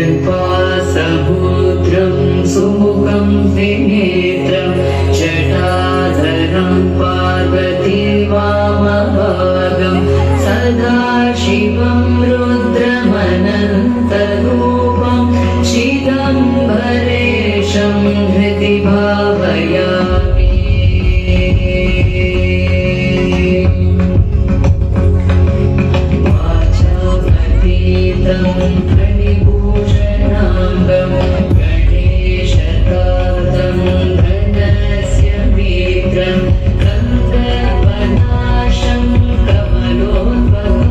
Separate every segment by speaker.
Speaker 1: कृपासमुद्रं सुमुखं त्रिनेत्रं जटाधरं पार्वतीवामभागं सदाशिवं रुद्रमनन्तरूपं चिदम्बरेशं हृदि भावयामि। प्रणिभूषणाङ्गं गणेशतातं धनस्य मित्रं कन्दर्पनाशं कमलोत्पकाशं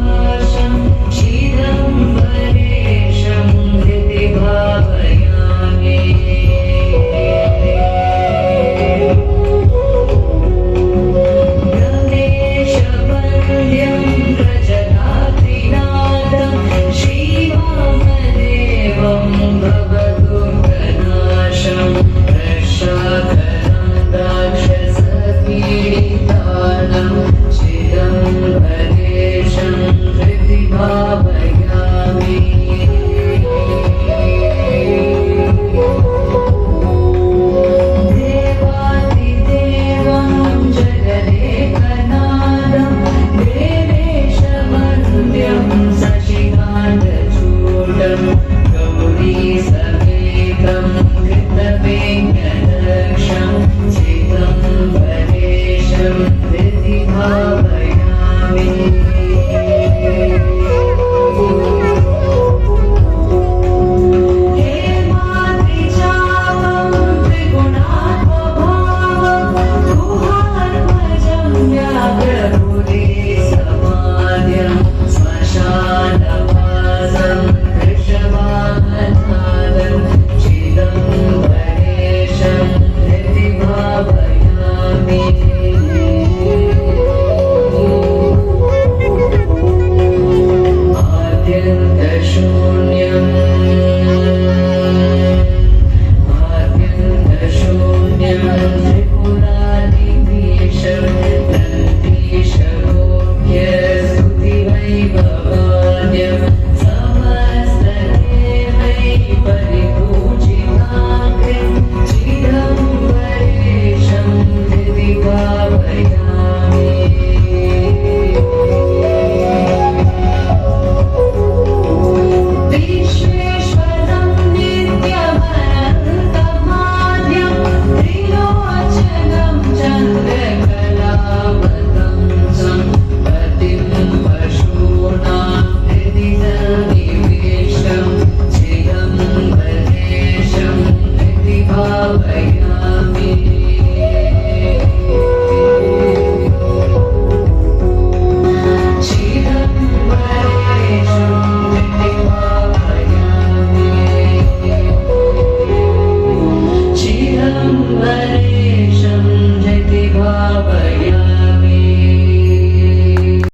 Speaker 1: चिदम्बरेशं हृदि भावयामि। गणेशवन्द्यं प्रजनात्रिनाथं श्रीवामदेवं भवदुर्गनाशं रक्षाकरं राक्षसपीडितानं चिदम्बरेशं हृदि भावयामि। देवादिदेवं जगदेकनाथं देवेशवन्द्यं शशिकान्तचूडं गौरीसमेतं कृतवेङ्कटक्षं चिदम्बरेशं हृदि भावयामि।